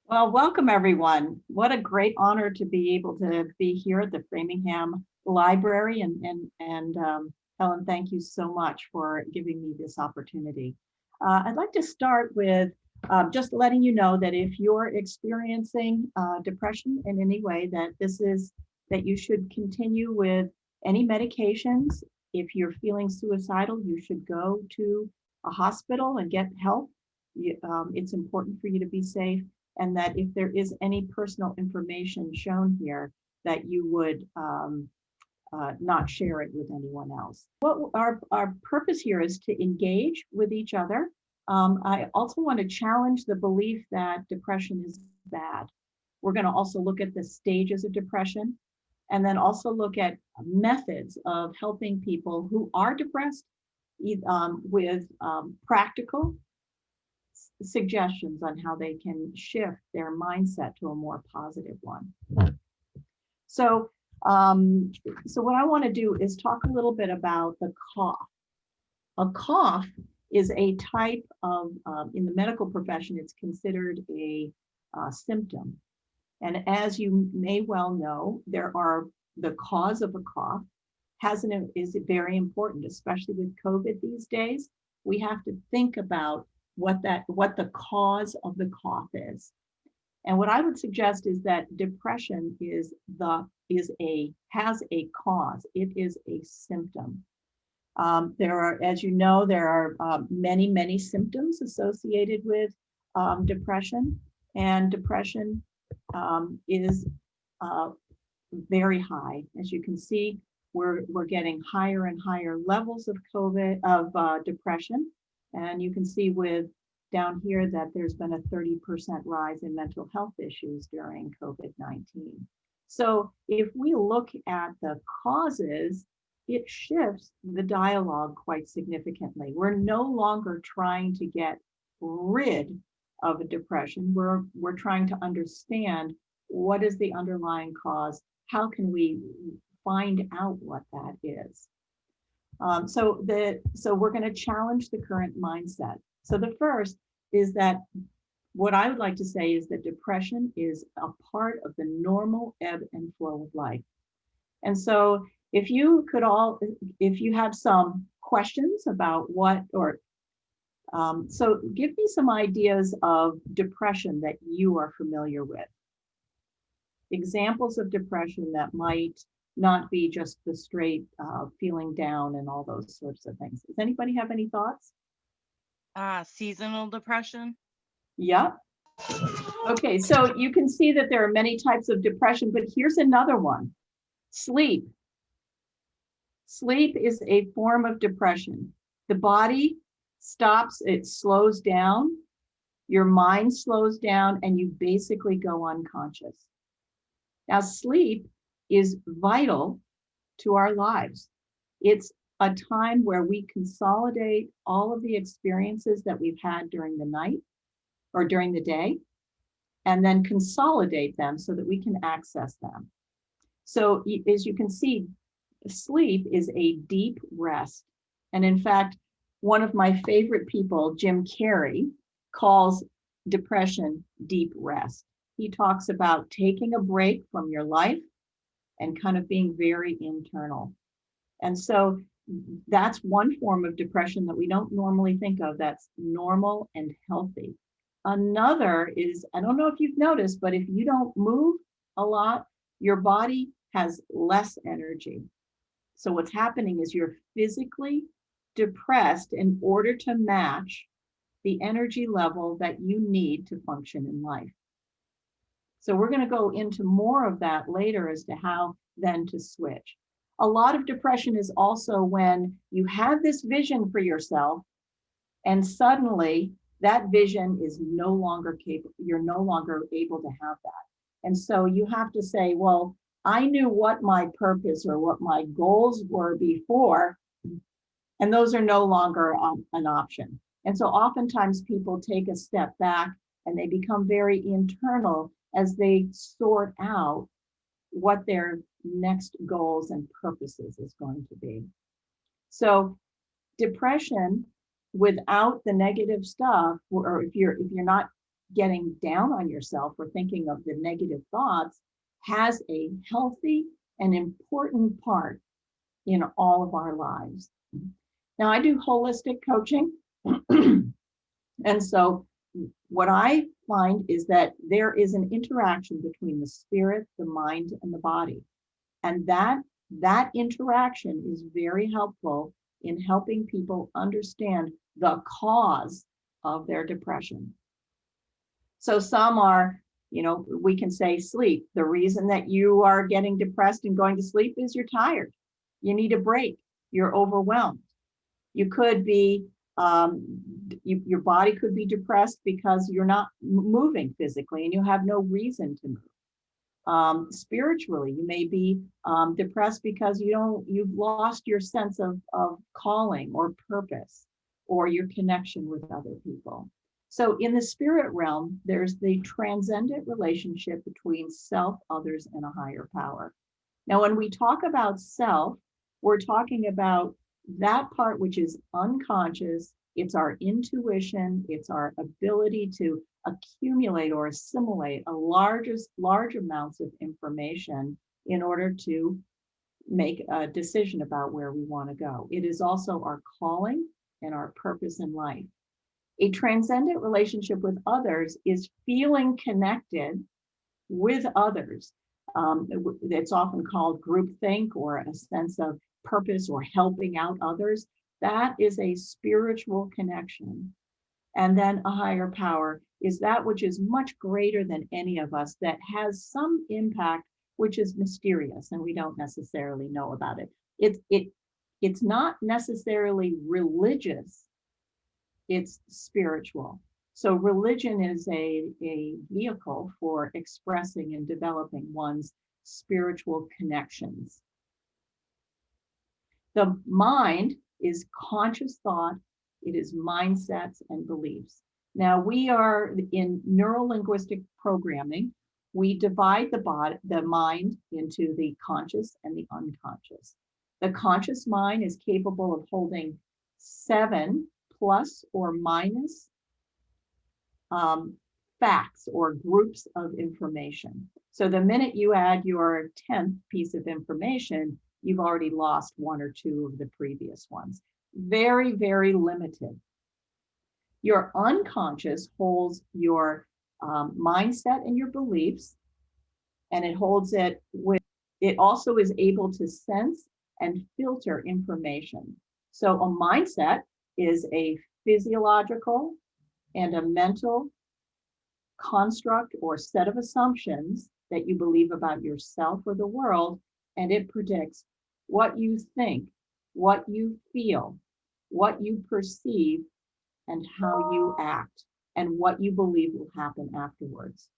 Well, welcome everyone. What a great honor to be able to be here at the Framingham Library. And Helen, thank you so much for giving me this opportunity. I'd like to start with just letting you know that if you're experiencing depression in any way, that you should continue with any medications. If you're feeling suicidal, you should go to a hospital and get help. It's important for you to be safe, and that if there is any personal information shown here, that you would not share it with anyone else. What our purpose here is to engage with each other. I also want to challenge the belief that depression is bad. We're going to also look at the stages of depression, and then also look at methods of helping people who are depressed with practical suggestions on how they can shift their mindset to a more positive one. So, what I want to do is talk a little bit about the cough. A cough is a type of, in the medical profession, it's considered a symptom. And as you may well know, the cause of a cough is very important, especially with COVID these days. We have to think about what the cause of the cough is. And what I would suggest is that depression has a cause. It is a symptom. As you know, there are many symptoms associated with depression, and depression is very high. As you can see, we're getting higher and higher levels of depression. And you can see down here that there's been a 30% rise in mental health issues during COVID-19. So if we look at the causes, it shifts the dialogue quite significantly. We're no longer trying to get rid of a depression. We're trying to understand what is the underlying cause. How can we find out what that is? So we're going to challenge the current mindset. So the first is that what I would like to say is that depression is a part of the normal ebb and flow of life. And so if you have some questions about so give me some ideas of depression that you are familiar with. Examples of depression that might not be just the straight feeling down and all those sorts of things. Does anybody have any thoughts? Seasonal depression. Yeah. Okay, so you can see that there are many types of depression, but here's another one. Sleep. Sleep is a form of depression. The body stops, it slows down, your mind slows down, and you basically go unconscious. Now, sleep is vital to our lives. It's a time where we consolidate all of the experiences that we've had during the night or during the day, and then consolidate them so that we can access them. So as you can see, sleep is a deep rest. And in fact, one of my favorite people, Jim Carrey, calls depression deep rest. He talks about taking a break from your life and kind of being very internal. And so that's one form of depression that we don't normally think of that's normal and healthy. Another is, I don't know if you've noticed, but if you don't move a lot, your body has less energy. So what's happening is you're physically depressed in order to match the energy level that you need to function in life. So we're going to go into more of that later as to how then to switch. A lot of depression is also when you have this vision for yourself and suddenly that vision is no longer capable, you're no longer able to have that. And so you have to say, well, I knew what my purpose or what my goals were before, and those are no longer an option. And so oftentimes people take a step back and they become very internal as they sort out what their next goals and purposes is going to be. So depression without the negative stuff, or if you're not getting down on yourself or thinking of the negative thoughts has a healthy and important part in all of our lives. Now, I do holistic coaching. And so what I find is that there is an interaction between the spirit, the mind, and the body. And that interaction is very helpful in helping people understand the cause of their depression. So some are, we can say sleep. The reason that you are getting depressed and going to sleep is you're tired. You need a break. You're overwhelmed. You could be, your body could be depressed because you're not moving physically and you have no reason to move. Spiritually, you may be depressed because you've lost your sense of calling or purpose or your connection with other people. So in the spirit realm, there's the transcendent relationship between self, others, and a higher power. Now, when we talk about self, we're talking about that part which is unconscious. It's our intuition. It's our ability to accumulate or assimilate large amounts of information in order to make a decision about where we want to go. It is also our calling and our purpose in life. A transcendent relationship with others is feeling connected with others. It's often called groupthink or a sense of purpose or helping out others. That is a spiritual connection. And then a higher power is that which is much greater than any of us, that has some impact which is mysterious and we don't necessarily know about it. It's not necessarily religious, it's spiritual. So religion is a vehicle for expressing and developing one's spiritual connections. The mind is conscious thought. It is mindsets and beliefs. Now, we are in neuro-linguistic programming. We divide the mind into the conscious and the unconscious. The conscious mind is capable of holding 7 plus or minus facts or groups of information. So the minute you add your 10th piece of information, you've already lost 1 or 2 of the previous ones. Very, very limited. Your unconscious holds your mindset and your beliefs, and it holds it with, it also is able to sense and filter information. So a mindset is a physiological and a mental construct or set of assumptions that you believe about yourself or the world, and it predicts what you think, what you feel, what you perceive, and how you act, and what you believe will happen afterwards.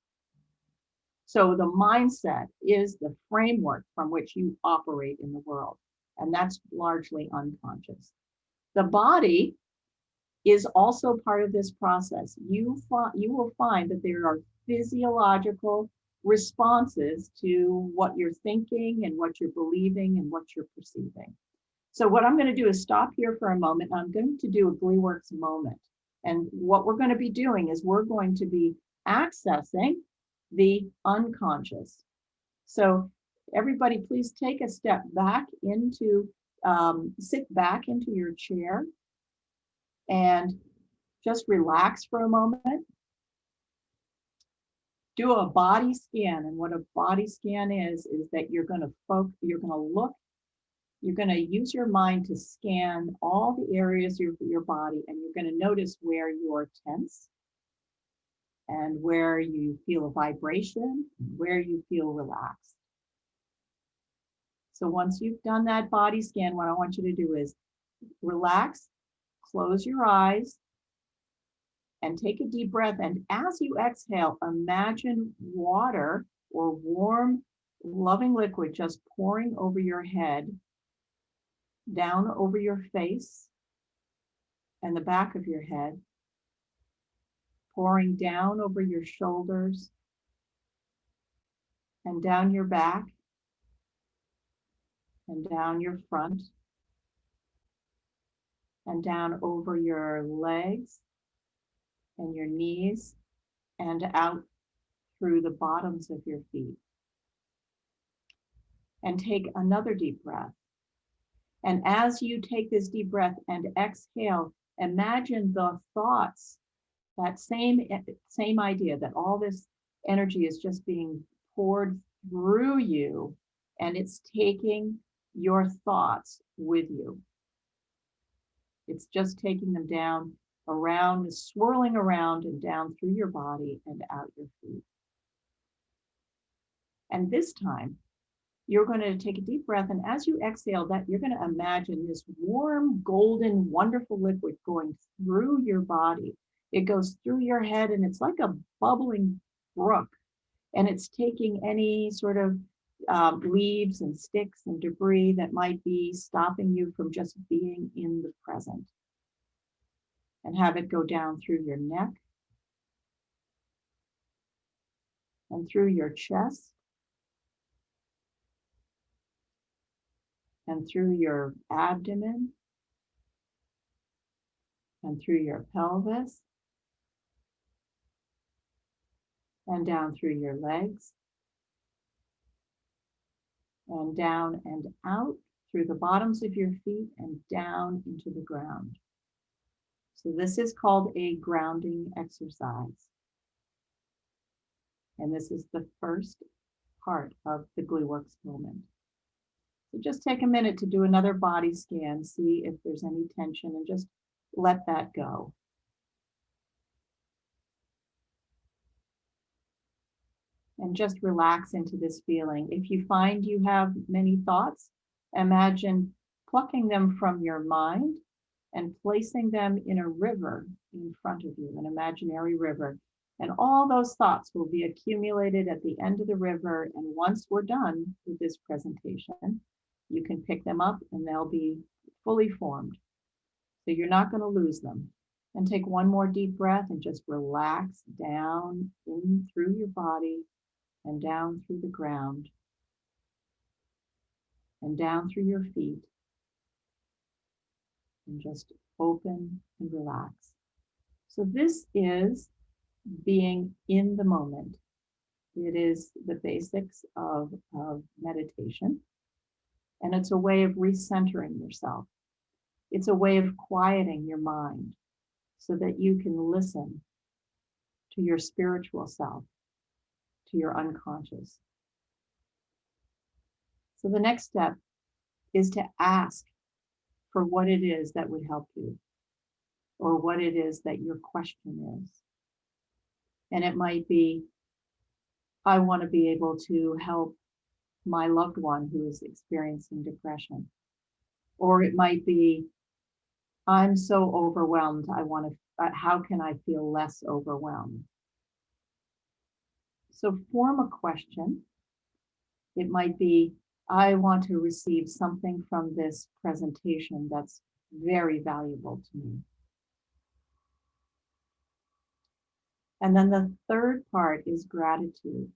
So the mindset is the framework from which you operate in the world, and that's largely unconscious. The body is also part of this process. You will find that there are physiological responses to what you're thinking and what you're believing and what you're perceiving. So what I'm going to do is stop here for a moment. I'm going to do a GleeWorks moment. And what we're going to be doing is we're going to be accessing the unconscious. So everybody, please take a step back into, sit back into your chair and just relax for a moment. Do a body scan. And what a body scan is that you're going to look, you're going to use your mind to scan all the areas of your body, and you're going to notice where you're tense and where you feel a vibration, where you feel relaxed. So once you've done that body scan, what I want you to do is relax, close your eyes, and take a deep breath. And as you exhale, imagine water or warm, loving liquid just pouring over your head, down over your face and the back of your head, pouring down over your shoulders and down your back and down your front and down over your legs and your knees and out through the bottoms of your feet. And take another deep breath. And as you take this deep breath and exhale, imagine the thoughts, that same idea that all this energy is just being poured through you, and it's taking your thoughts with you. It's just taking them down, around, swirling around and down through your body and out your feet. And this time, you're going to take a deep breath, and as you exhale that, you're going to imagine this warm, golden, wonderful liquid going through your body. It goes through your head, and it's like a bubbling brook, and it's taking any sort of leaves and sticks and debris that might be stopping you from just being in the present. And have it go down through your neck and through your chest and through your abdomen and through your pelvis and down through your legs and down and out through the bottoms of your feet and down into the ground. So this is called a grounding exercise. And this is the first part of the GlueWorks moment. So just take a minute to do another body scan, see if there's any tension, and just let that go. And just relax into this feeling. If you find you have many thoughts, imagine plucking them from your mind and placing them in a river in front of you, an imaginary river. And all those thoughts will be accumulated at the end of the river. And once we're done with this presentation, you can pick them up and they'll be fully formed. So you're not going to lose them. And take one more deep breath and just relax down in through your body and down through the ground and down through your feet. And just open and relax. So this is being in the moment. It is the basics of meditation. And it's a way of recentering yourself. It's a way of quieting your mind so that you can listen to your spiritual self, to your unconscious. So the next step is to ask for what it is that would help you, or what it is that your question is. And it might be, I want to be able to help my loved one who is experiencing depression. Or it might be, I'm so overwhelmed, I want to, how can I feel less overwhelmed? So form a question. It might be, I want to receive something from this presentation that's very valuable to me. And then the third part is gratitude.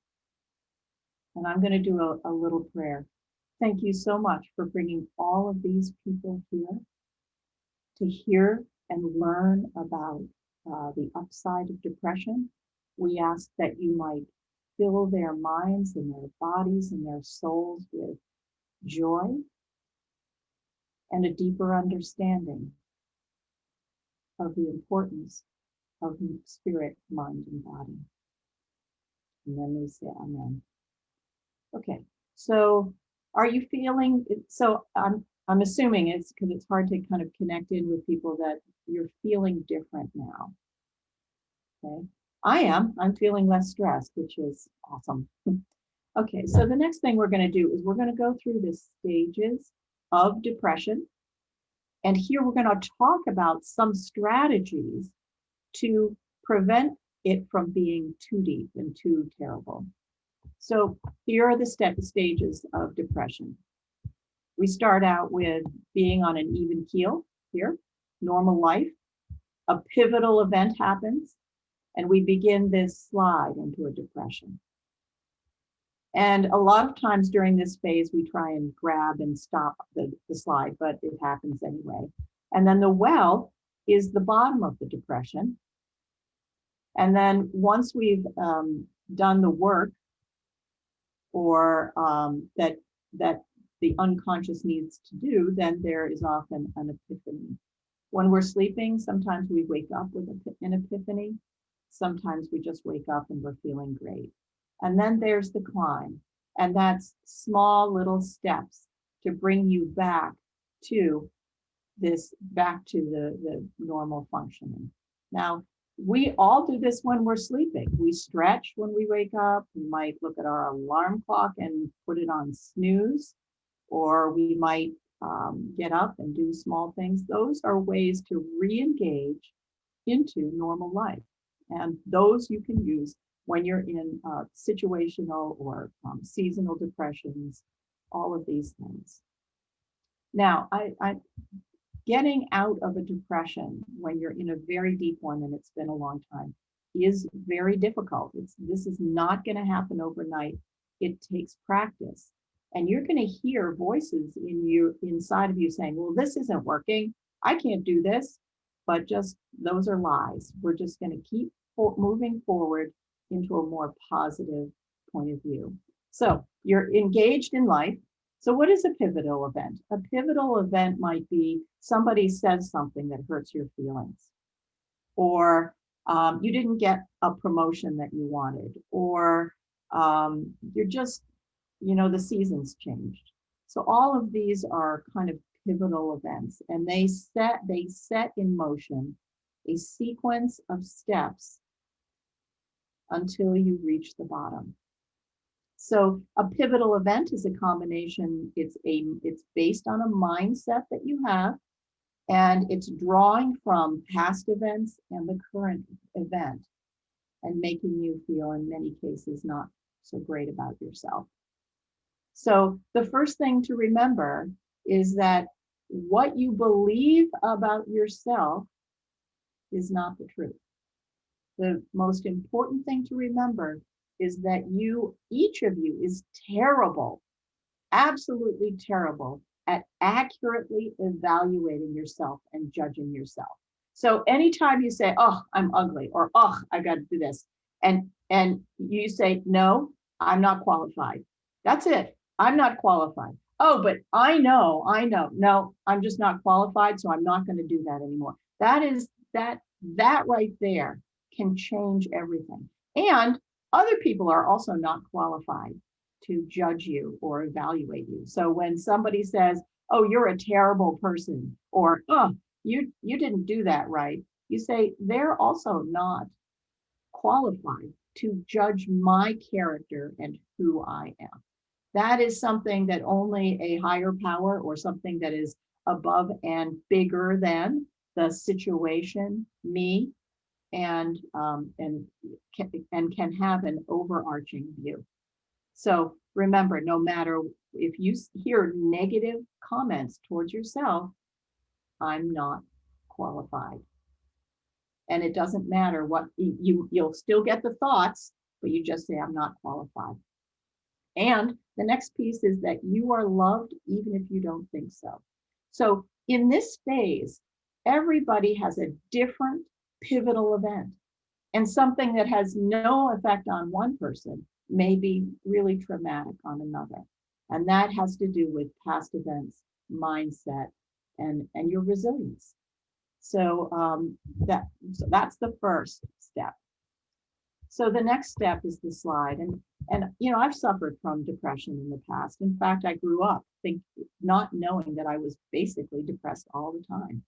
And I'm going to do a little prayer. Thank you so much for bringing all of these people here to hear and learn about the upside of depression. We ask that you might fill their minds and their bodies and their souls with joy and a deeper understanding of the importance of spirit, mind, and body. And then we say amen. Okay, so are you feeling, so I'm assuming it's because it's hard to kind of connect in with people that you're feeling different now. Okay, I'm feeling less stressed, which is awesome. Okay, so the next thing we're going to do is we're going to go through the stages of depression. And here we're going to talk about some strategies to prevent it from being too deep and too terrible. So here are the stages of depression. We start out with being on an even keel here, normal life. A pivotal event happens, and we begin this slide into a depression. And a lot of times during this phase, we try and grab and stop the slide, but it happens anyway. And then the well is the bottom of the depression. And then once we've done the work, or that the unconscious needs to do, then there is often an epiphany. When we're sleeping, sometimes we wake up with an epiphany. Sometimes we just wake up and we're feeling great. And then there's the climb. And that's small little steps to bring you back to the normal functioning. Now, we all do this when we're sleeping. We stretch when we wake up. We might look at our alarm clock and put it on snooze, or we might get up and do small things. Those are ways to re-engage into normal life. And those you can use when you're in situational or seasonal depressions, all of these things. Now, getting out of a depression when you're in a very deep one and it's been a long time is very difficult. This is not going to happen overnight. It takes practice. And you're going to hear voices inside of you saying, well, this isn't working. I can't do this. But just those are lies. We're just going to keep moving forward into a more positive point of view. So you're engaged in life. So what is a pivotal event? A pivotal event might be somebody says something that hurts your feelings, or you didn't get a promotion that you wanted, or you're just, the seasons changed. So all of these are kind of pivotal events, and they set in motion a sequence of steps until you reach the bottom. So a pivotal event is a combination. It's based on a mindset that you have, and it's drawing from past events and the current event and making you feel, in many cases, not so great about yourself. So the first thing to remember is that what you believe about yourself is not the truth. The most important thing to remember is that each of you is terrible, absolutely terrible at accurately evaluating yourself and judging yourself. So anytime you say, oh, I'm ugly, or oh, I got to do this, and you say, no, I'm not qualified. That's it. I'm not qualified. Oh, but I know. No, I'm just not qualified, so I'm not going to do that anymore. That right there can change everything. And other people are also not qualified to judge you or evaluate you. So when somebody says, oh, you're a terrible person, or oh, you didn't do that right, you say, they're also not qualified to judge my character and who I am. That is something that only a higher power, or something that is above and bigger than the situation, me, and can have an overarching view. So remember, no matter if you hear negative comments towards yourself, I'm not qualified. And it doesn't matter what you'll still get the thoughts, but you just say, I'm not qualified. And the next piece is that you are loved even if you don't think so. So in this phase, everybody has a different pivotal event, and something that has no effect on one person may be really traumatic on another. And that has to do with past events, mindset, and your resilience. So that's the first step. So the next step is the slide. And I've suffered from depression in the past. In fact, I grew up not knowing that I was basically depressed all the time.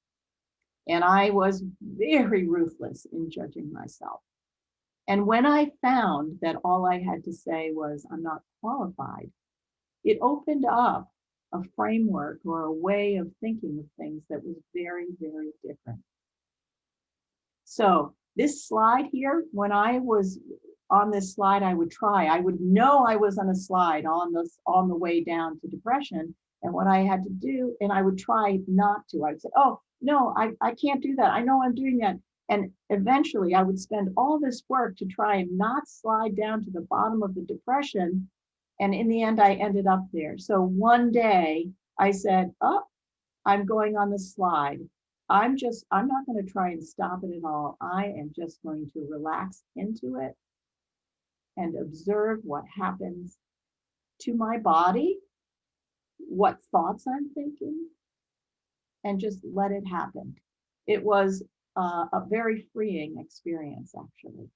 And I was very ruthless in judging myself. And when I found that all I had to say was, I'm not qualified, it opened up a framework or a way of thinking of things that was very, very different. So this slide here, when I was on this slide, I would know I was on a slide on the way down to depression. And what I had to do, and I would try not to, I would say, oh, no, I can't do that. I know I'm doing that. And eventually I would spend all this work to try and not slide down to the bottom of the depression. And in the end, I ended up there. So one day I said, oh, I'm going on the slide. I'm not going to try and stop it at all. I am just going to relax into it and observe what happens to my body, what thoughts I'm thinking, and just let it happen. It was a very freeing experience, actually.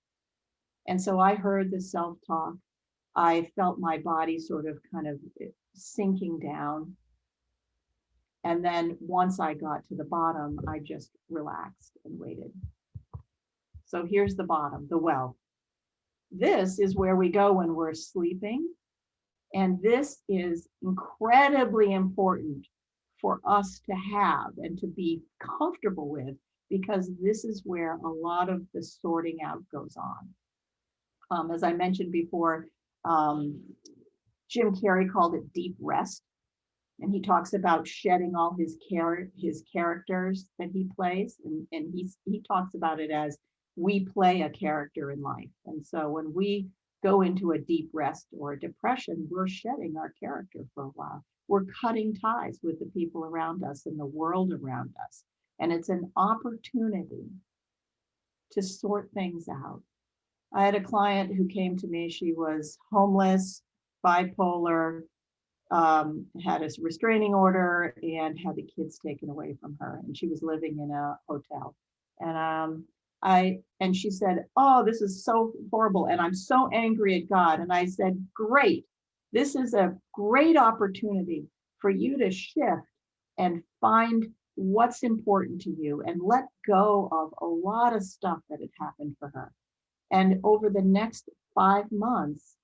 And so I heard the self-talk. I felt my body sort of kind of sinking down. And then once I got to the bottom, I just relaxed and waited. So here's the bottom, the well. This is where we go when we're sleeping. And this is incredibly important for us to have and to be comfortable with, because this is where a lot of the sorting out goes on. As I mentioned before, Jim Carrey called it deep rest. And he talks about shedding all his characters that he plays. And he talks about it as we play a character in life. And so when we go into a deep rest or a depression, we're shedding our character for a while. We're cutting ties with the people around us and the world around us. And it's an opportunity to sort things out. I had a client who came to me. She was homeless, bipolar, had a restraining order, and had the kids taken away from her. And she was living in a hotel. And she said, "Oh, this is so horrible. And I'm so angry at God." And I said, "Great. This is a great opportunity for you to shift and find what's important to you and let go of a lot of stuff that had happened for her." And over the next 5 months,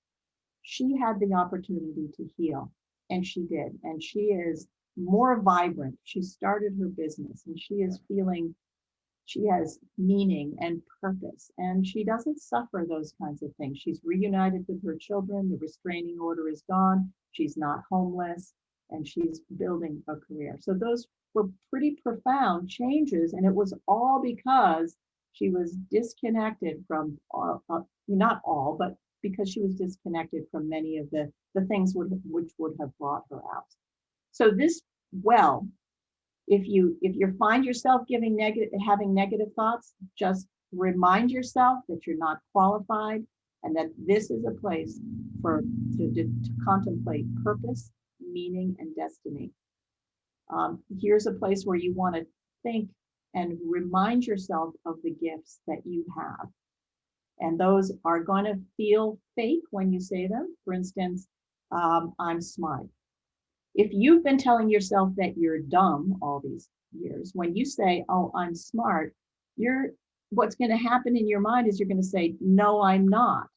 she had the opportunity to heal. And she did. And she is more vibrant. She started her business and she is feeling she has meaning and purpose. And she doesn't suffer those kinds of things. She's reunited with her children. The restraining order is gone. She's not homeless and she's building a career. So those were pretty profound changes. And it was all because she was disconnected from, not all, but because she was disconnected from many of the things which would have brought her out. So this well, if you find yourself having negative thoughts, just remind yourself that you're not qualified and that this is a place to contemplate purpose, meaning, and destiny. Here's a place where you want to think and remind yourself of the gifts that you have. And those are going to feel fake when you say them. For instance, I'm smart. If you've been telling yourself that you're dumb all these years, when you say, "Oh, I'm smart," what's going to happen in your mind is you're going to say, "No, I'm not."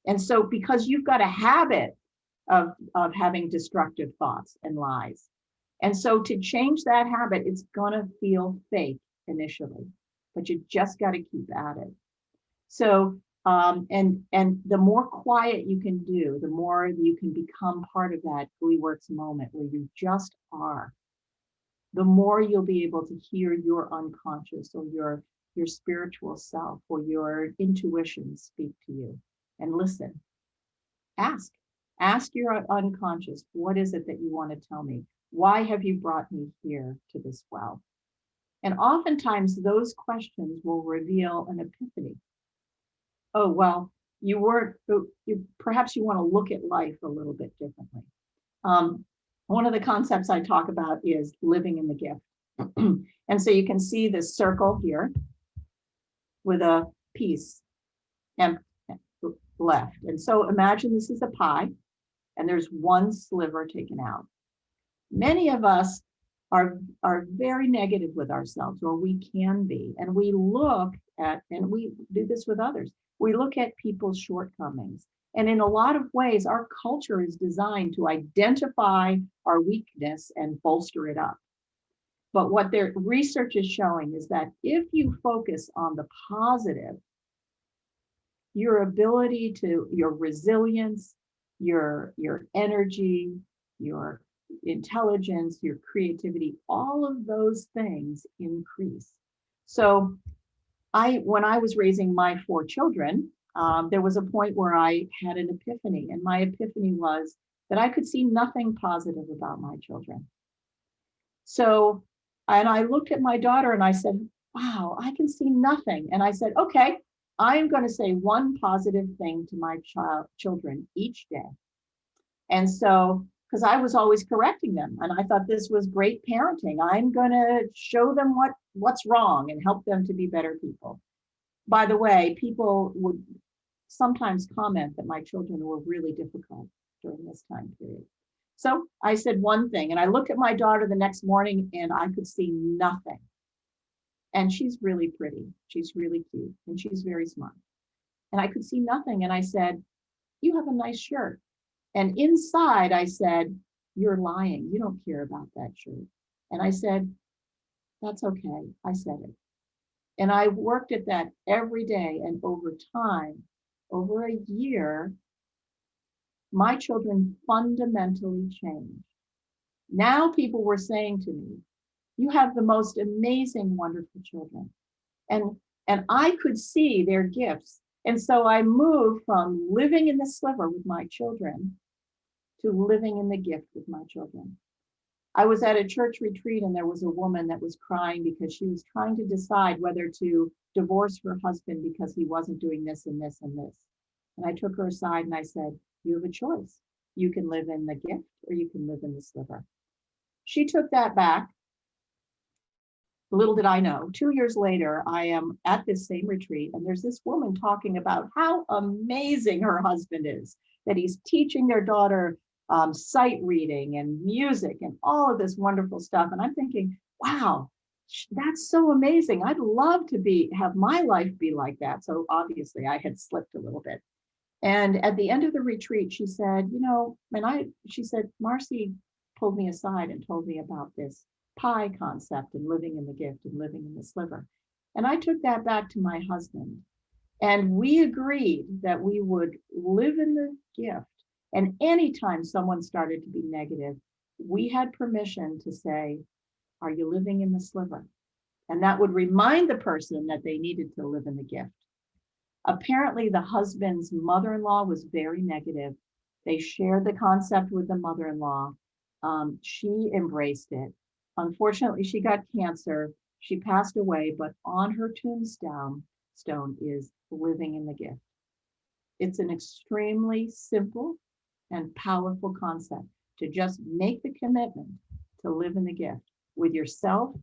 And so because you've got a habit of having destructive thoughts and lies. And so to change that habit, it's going to feel fake initially, but you just got to keep at it. So, and the more quiet you can do, the more you can become part of that GleeWorks moment where you just are, the more you'll be able to hear your unconscious or your spiritual self or your intuition speak to you. And listen, ask your unconscious, what is it that you want to tell me? Why have you brought me here to this well? And oftentimes those questions will reveal an epiphany. Oh, well, perhaps you want to look at life a little bit differently. One of the concepts I talk about is living in the gift. And so you can see this circle here with a piece left. And so imagine this is a pie and there's one sliver taken out. Many of us are very negative with ourselves, or we can be. And we look at, and we do this with others, we look at people's shortcomings. And in a lot of ways, our culture is designed to identify our weakness and bolster it up. But what their research is showing is that if you focus on the positive, your ability to, your resilience, your energy, your intelligence, your creativity, all of those things increase. So when I was raising my 4 children, there was a point where I had an epiphany, and my epiphany was that I could see nothing positive about my children. So And I looked at my daughter and I said, wow, I can see nothing. And I said, okay, I'm going to say one positive thing to my children each day. And so, because I was always correcting them, and I thought this was great parenting. I'm going to show them what's wrong and help them to be better people. By the way, people would sometimes comment that my children were really difficult during this time period. So I said one thing, and I looked at my daughter the next morning and I could see nothing. And she's really pretty. She's really cute and she's very smart. And I could see nothing. And I said, you have a nice shirt. And inside I said, you're lying. You don't care about that shirt. And I said, that's okay. I said it. And I worked at that every day. And over time, over a year, my children fundamentally changed. Now people were saying to me, you have the most amazing, wonderful children. And I could see their gifts. And so I moved from living in the sliver with my children to living in the gift with my children. I was at a church retreat and there was a woman that was crying because she was trying to decide whether to divorce her husband because he wasn't doing this and this and this. And I took her aside and I said, you have a choice. You can live in the gift or you can live in the sliver. She took that back. Little did I know, 2 years later, I am at this same retreat and there's this woman talking about how amazing her husband is, that he's teaching their daughter sight reading and music and all of this wonderful stuff. And I'm thinking, wow, that's so amazing. I'd love to have my life be like that. So obviously I had slipped a little bit. And at the end of the retreat, she said, she said, Marcy pulled me aside and told me about this pie concept and living in the gift and living in the sliver. And I took that back to my husband and we agreed that we would live in the gift. And anytime someone started to be negative, we had permission to say, are you living in the sliver? And that would remind the person that they needed to live in the gift. Apparently the husband's mother-in-law was very negative. They shared the concept with the mother-in-law. She embraced it. Unfortunately, she got cancer. She passed away, but on her tombstone is living in the gift. It's an extremely simple and powerful concept to just make the commitment to live in the gift with yourself,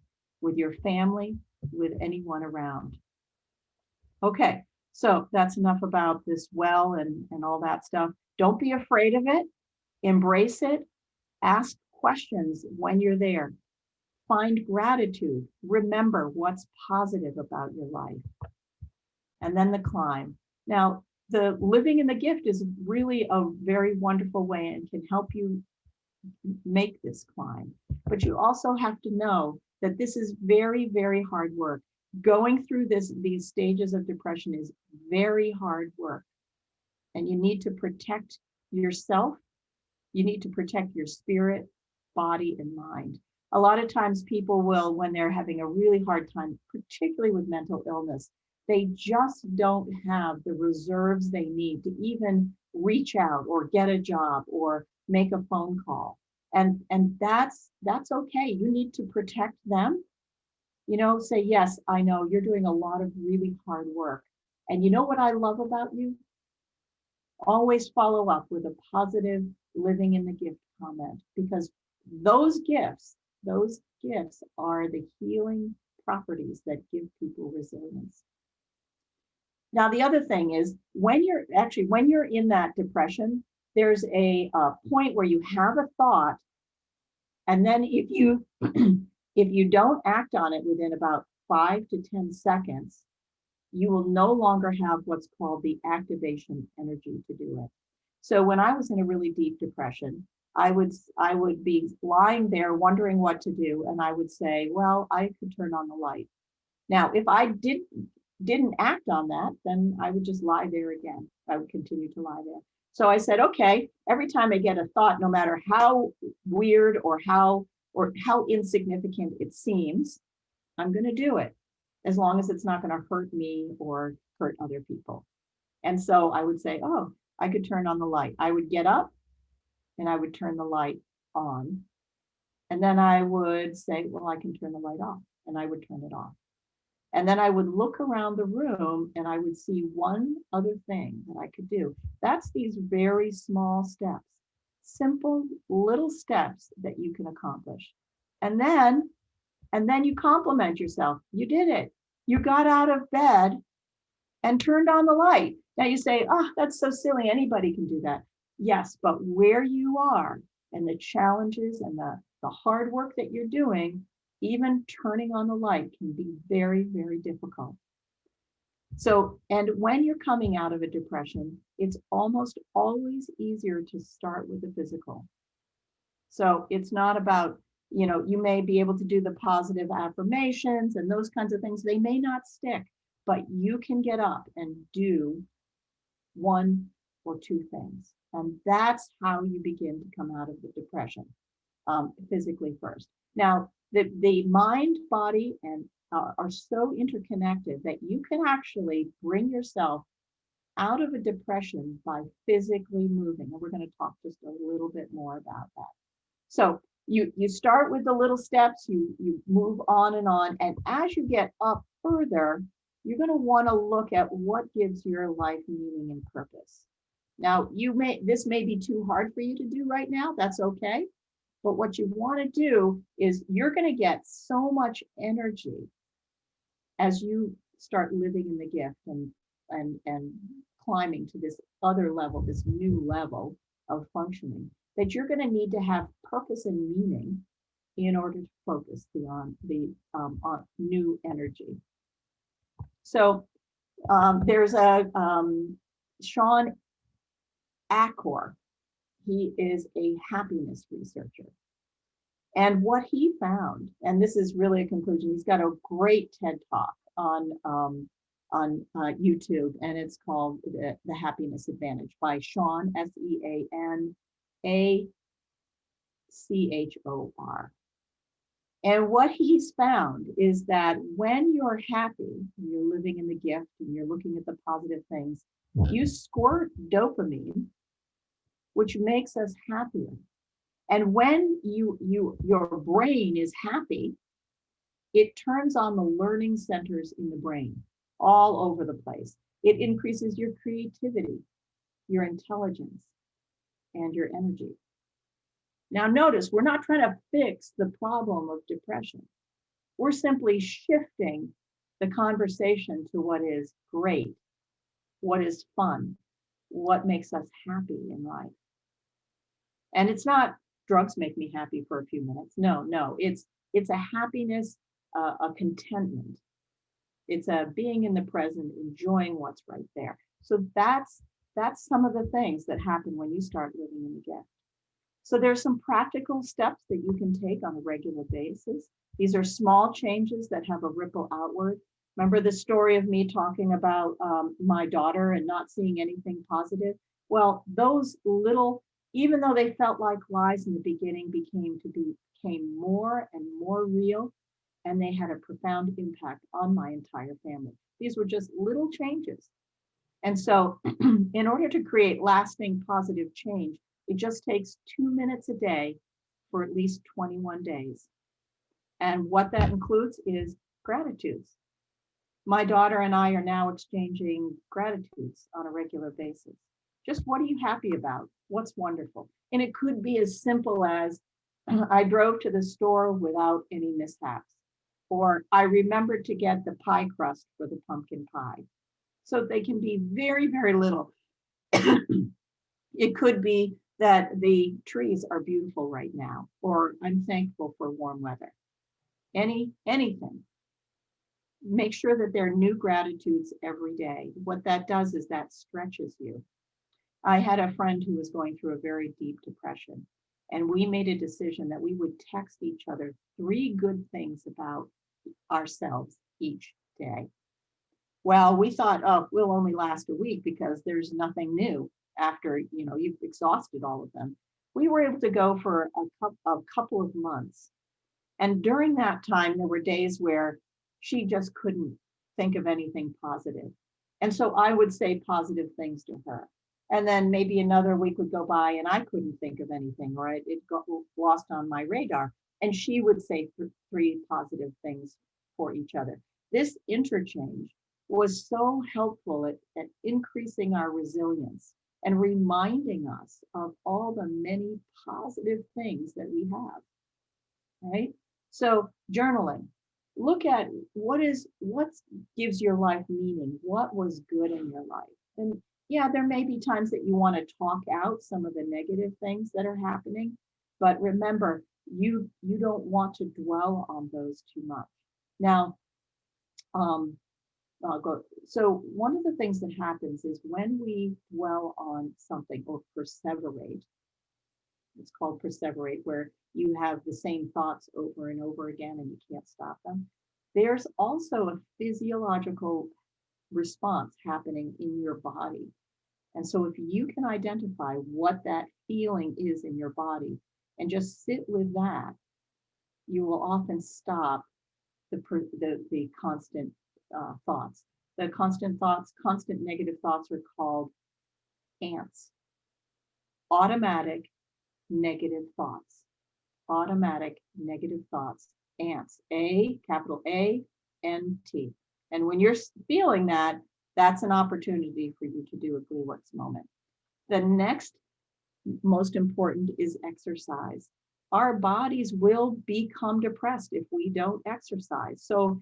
with your family, with anyone around. Okay, so that's enough about this well and all that stuff. Don't be afraid of it. Embrace it. Ask questions when you're there. Find gratitude. Remember what's positive about your life. And then the climb. Now, the living in the gift is really a very wonderful way and can help you make this climb. But you also have to know that this is very, very hard work. Going through these stages of depression is very hard work. And you need to protect yourself. You need to protect your spirit, body, and mind. A lot of times people will, when they're having a really hard time, particularly with mental illness, they just don't have the reserves they need to even reach out or get a job or make a phone call. And that's okay. You need to protect them. Say, yes, I know you're doing a lot of really hard work. And you know what I love about you? Always follow up with a positive living in the gift comment, because those gifts are the healing properties that give people resilience. Now, the other thing is when you're in that depression, there's a point where you have a thought. And then if you don't act on it within about 5 to 10 seconds, you will no longer have what's called the activation energy to do it. So when I was in a really deep depression, I would be lying there wondering what to do. And I would say, well, I could turn on the light. Now, if I didn't act on that, then I would just lie there again. I would continue to lie there. So I said, okay, every time I get a thought, no matter how weird or how insignificant it seems, I'm going to do it, as long as it's not going to hurt me or hurt other people. And so I would say, oh, I could turn on the light. I would get up and I would turn the light on. And then I would say, well, I can turn the light off, and I would turn it off. And then I would look around the room and I would see one other thing that I could do. That's these very small steps, simple little steps that you can accomplish. And then you compliment yourself. You did it. You got out of bed and turned on the light. Now you say, oh, that's so silly. Anybody can do that. Yes, but where you are and the challenges and the hard work that you're doing, even turning on the light can be very, very difficult. So, and when you're coming out of a depression, it's almost always easier to start with the physical. So it's not about, you may be able to do the positive affirmations and those kinds of things. They may not stick, but you can get up and do one or two things. And that's how you begin to come out of the depression, physically first. Now, the mind, body, and are so interconnected that you can actually bring yourself out of a depression by physically moving. And we're going to talk just a little bit more about that. So you start with the little steps, you move on, and as you get up further, you're going to want to look at what gives your life meaning and purpose. Now, this may be too hard for you to do right now. That's okay. But what you want to do is you're going to get so much energy as you start living in the gift and climbing to this other level, this new level of functioning, that you're going to need to have purpose and meaning in order to focus on new energy. So there's a Sean Acor. He is a happiness researcher. And what he found, and this is really a conclusion, he's got a great TED Talk on YouTube, and it's called The Happiness Advantage by Sean, Seanachor. And what he's found is that when you're happy, you're living in the gift and you're looking at the positive things, you squirt dopamine, which makes us happier. And when your brain is happy, it turns on the learning centers in the brain all over the place. It increases your creativity, your intelligence, and your energy. Now notice, we're not trying to fix the problem of depression. We're simply shifting the conversation to what is great, what is fun, what makes us happy in life. And it's not drugs make me happy for a few minutes. No, it's a happiness, a contentment. It's a being in the present, enjoying what's right there. So that's some of the things that happen when you start living in the gift. So there's some practical steps that you can take on a regular basis. These are small changes that have a ripple outward. Remember the story of me talking about my daughter and not seeing anything positive? Well, those little, even though they felt like lies in the beginning, became more and more real, and they had a profound impact on my entire family. These were just little changes. And so in order to create lasting positive change, it just takes 2 minutes a day for at least 21 days. And what that includes is gratitudes. My daughter and I are now exchanging gratitudes on a regular basis. Just what are you happy about? What's wonderful? And it could be as simple as I drove to the store without any mishaps, or I remembered to get the pie crust for the pumpkin pie. So they can be very, very little. It could be that the trees are beautiful right now, or I'm thankful for warm weather. Anything. Make sure that there are new gratitudes every day. What that does is that stretches you. I had a friend who was going through a very deep depression, and we made a decision that we would text each other 3 good things about ourselves each day. Well, we thought, oh, we'll only last a week because there's nothing new after, you've exhausted all of them. We were able to go for a couple of months. And during that time, there were days where she just couldn't think of anything positive. And so I would say positive things to her. And then maybe another week would go by and I couldn't think of anything, or it got lost on my radar. and she would say three positive things for each other. This interchange was so helpful at increasing our resilience and reminding us of all the many positive things that we have, right? So journaling, look at what gives your life meaning, what was good in your life. And yeah, there may be times that you want to talk out some of the negative things that are happening, but remember, you don't want to dwell on those too much. Now, I'll go. So one of the things that happens is when we dwell on something or perseverate, it's called perseverate, where you have the same thoughts over and over again and you can't stop them. There's also a physiological response happening in your body. And so if you can identify what that feeling is in your body and just sit with that, you will often stop the constant thoughts. The constant negative thoughts are called ants. Automatic negative thoughts. Automatic negative thoughts. Ants. Capital A-N-T. And when you're feeling that, that's an opportunity for you to do a GlueWorks moment. The next most important is exercise. Our bodies will become depressed if we don't exercise. So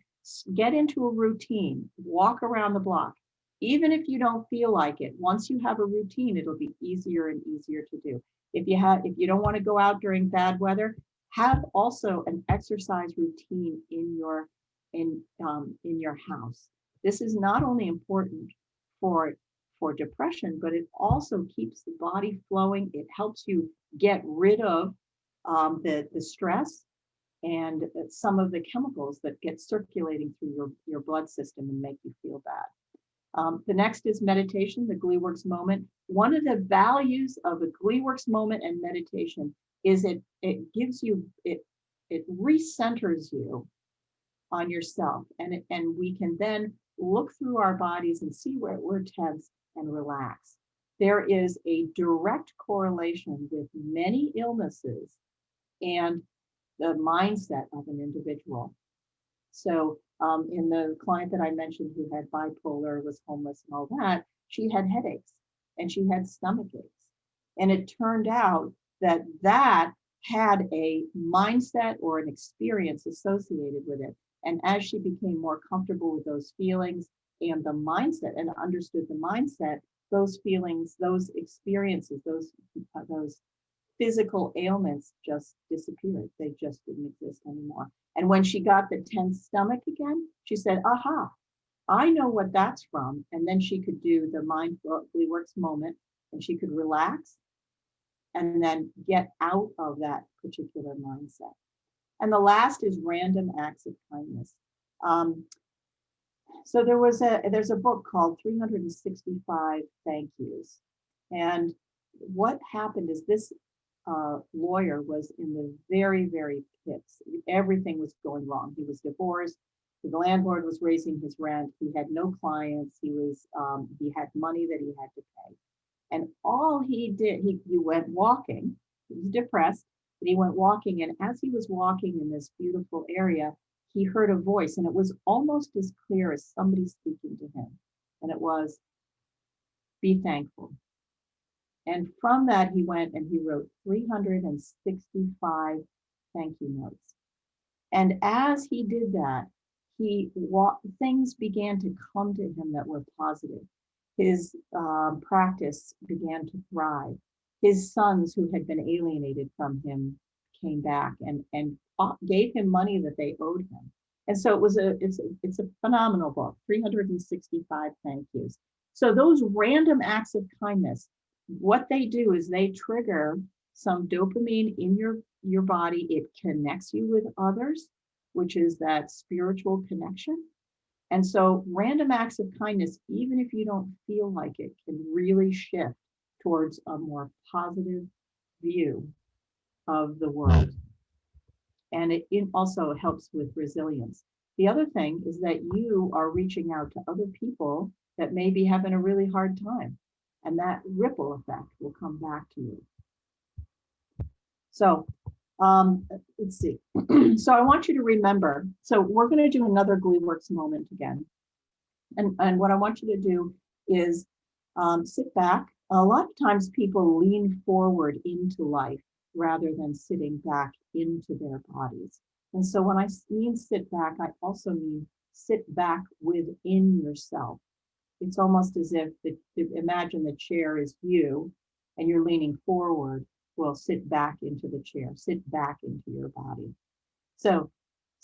get into a routine, walk around the block. Even if you don't feel like it, once you have a routine, it'll be easier and easier to do. If you don't want to go out during bad weather, have also an exercise routine in your house. This is not only important for depression, but it also keeps the body flowing. It helps you get rid of the stress and some of the chemicals that get circulating through your blood system and make you feel bad. The next is meditation, the GlueWorks moment. One of the values of a GlueWorks moment and meditation is it gives you, it recenters you on yourself. And we can then look through our bodies and see where we're tense and relax. There is a direct correlation with many illnesses and the mindset of an individual. So in the client that I mentioned who had bipolar, was homeless and all that, she had headaches and she had stomach aches. And it turned out that had a mindset or an experience associated with it. And as she became more comfortable with those feelings and the mindset and understood the mindset, those feelings, those experiences, those physical ailments just disappeared. They just didn't exist anymore. And when she got the tense stomach again, she said, aha, I know what that's from. And then she could do the Mindfully Works moment and she could relax and then get out of that particular mindset. And the last is random acts of kindness. So there's a book called 365 Thank Yous. And what happened is this lawyer was in the very, very pits. Everything was going wrong. He was divorced. The landlord was raising his rent. He had no clients. He had money that he had to pay. And all he did, he went walking. He was depressed, but he went walking. And as he was walking in this beautiful area, he heard a voice, and it was almost as clear as somebody speaking to him. And it was, be thankful. And from that, he went and he wrote 365 thank you notes. And as he did that, things began to come to him that were positive. His practice began to thrive. His sons who had been alienated from him came back and gave him money that they owed him. And so it's a phenomenal book, 365 thank yous. So those random acts of kindness, what they do is they trigger some dopamine in your body. It connects you with others, which is that spiritual connection. And so random acts of kindness, even if you don't feel like it, can really shift towards a more positive view of the world. And it also helps with resilience. The other thing is that you are reaching out to other people that may be having a really hard time. And that ripple effect will come back to you. So Let's see. So I want you to remember. So we're going to do another Gleeworks moment again. And what I want you to do is sit back. A lot of times people lean forward into life rather than sitting back into their bodies. And so when I mean sit back, I also mean sit back within yourself. It's almost as if imagine the chair is you and you're leaning forward. Well, sit back into the chair, sit back into your body. So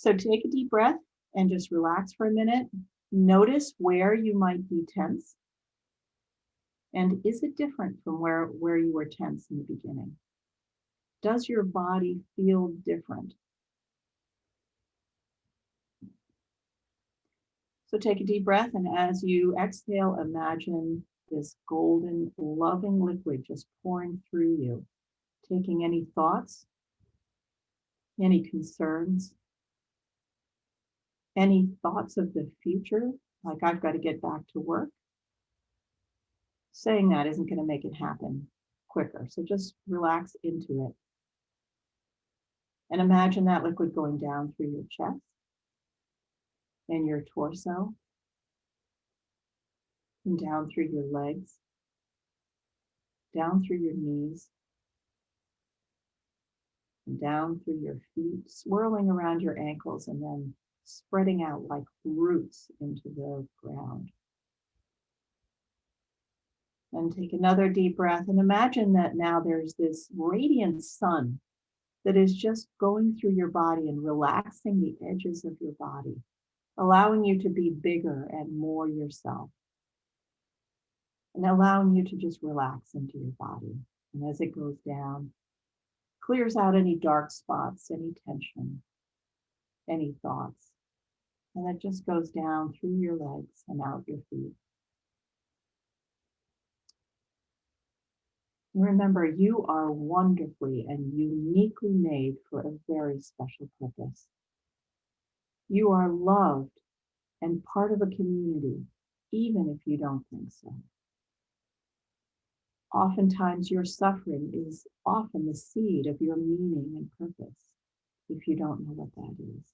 take a deep breath and just relax for a minute. Notice where you might be tense. And is it different from where you were tense in the beginning? Does your body feel different? So take a deep breath, and as you exhale, imagine this golden, loving liquid just pouring through you, taking any thoughts, any concerns, any thoughts of the future, like I've got to get back to work. Saying that isn't going to make it happen quicker. So just relax into it. And imagine that liquid going down through your chest and your torso, and down through your legs, down through your knees, and down through your feet, swirling around your ankles, and then spreading out like roots into the ground. And take another deep breath and imagine that now there's this radiant sun that is just going through your body and relaxing the edges of your body, allowing you to be bigger and more yourself, and allowing you to just relax into your body. And as it goes down, clears out any dark spots, any tension, any thoughts. And it just goes down through your legs and out your feet. Remember, you are wonderfully and uniquely made for a very special purpose. You are loved and part of a community, even if you don't think so. Oftentimes, your suffering is often the seed of your meaning and purpose, if you don't know what that is.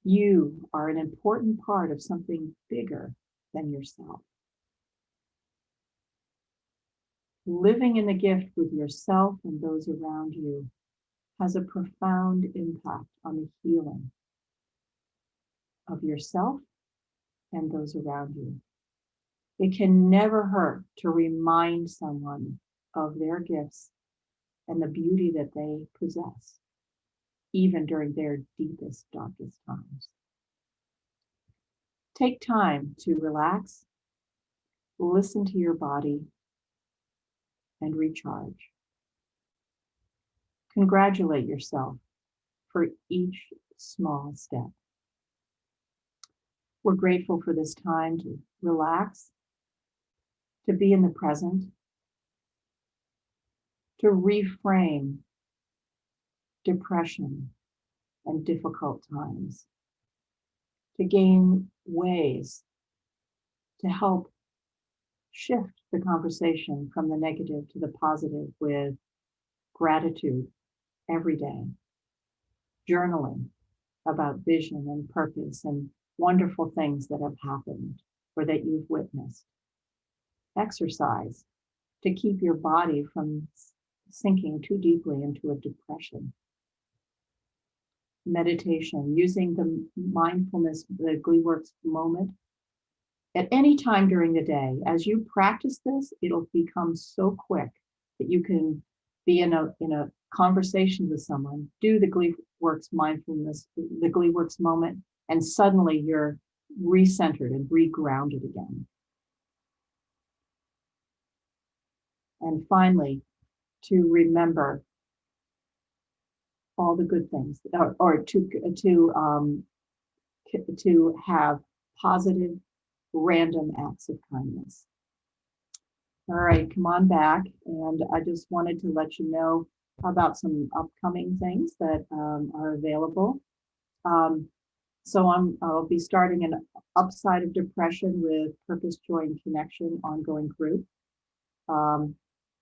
You are an important part of something bigger than yourself. Living in the gift with yourself and those around you has a profound impact on the healing of yourself and those around you. It can never hurt to remind someone of their gifts and the beauty that they possess, even during their deepest, darkest times. Take time to relax, listen to your body, and recharge. Congratulate yourself for each small step. We're grateful for this time to relax, to be in the present, to reframe depression and difficult times, to gain ways to help shift the conversation from the negative to the positive with gratitude every day, journaling about vision and purpose and wonderful things that have happened or that you've witnessed. Exercise to keep your body from sinking too deeply into a depression. Meditation, using the mindfulness, the Gleeworks moment at any time during the day. As you practice this, it'll become so quick that you can be in a conversation with someone, do the Gleeworks mindfulness, the Gleeworks moment, and suddenly you're recentered and regrounded again. And finally, to remember all the good things, or to have positive, random acts of kindness. All right, come on back. And I just wanted to let you know about some upcoming things that are available. So I'll be starting an Upside of Depression with Purpose, Joy, and Connection ongoing group.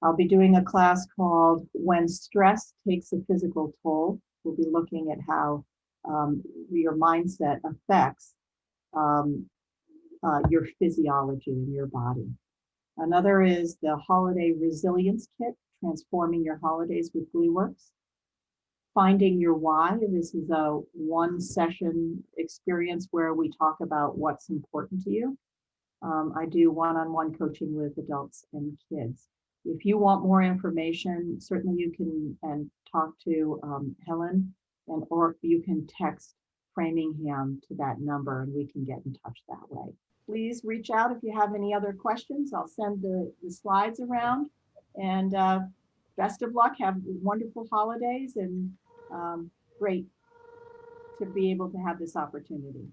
I'll be doing a class called When Stress Takes a Physical Toll. We'll be looking at how your mindset affects your physiology in your body. Another is the Holiday Resilience Kit, Transforming Your Holidays with Glueworks. Finding Your Why. This is a one session experience where we talk about what's important to you. I do one-on-one coaching with adults and kids. If you want more information, certainly you can talk to Helen, or you can text Framingham to that number and we can get in touch that way. Please reach out if you have any other questions. I'll send the slides around, and best of luck. Have wonderful holidays, and great to be able to have this opportunity.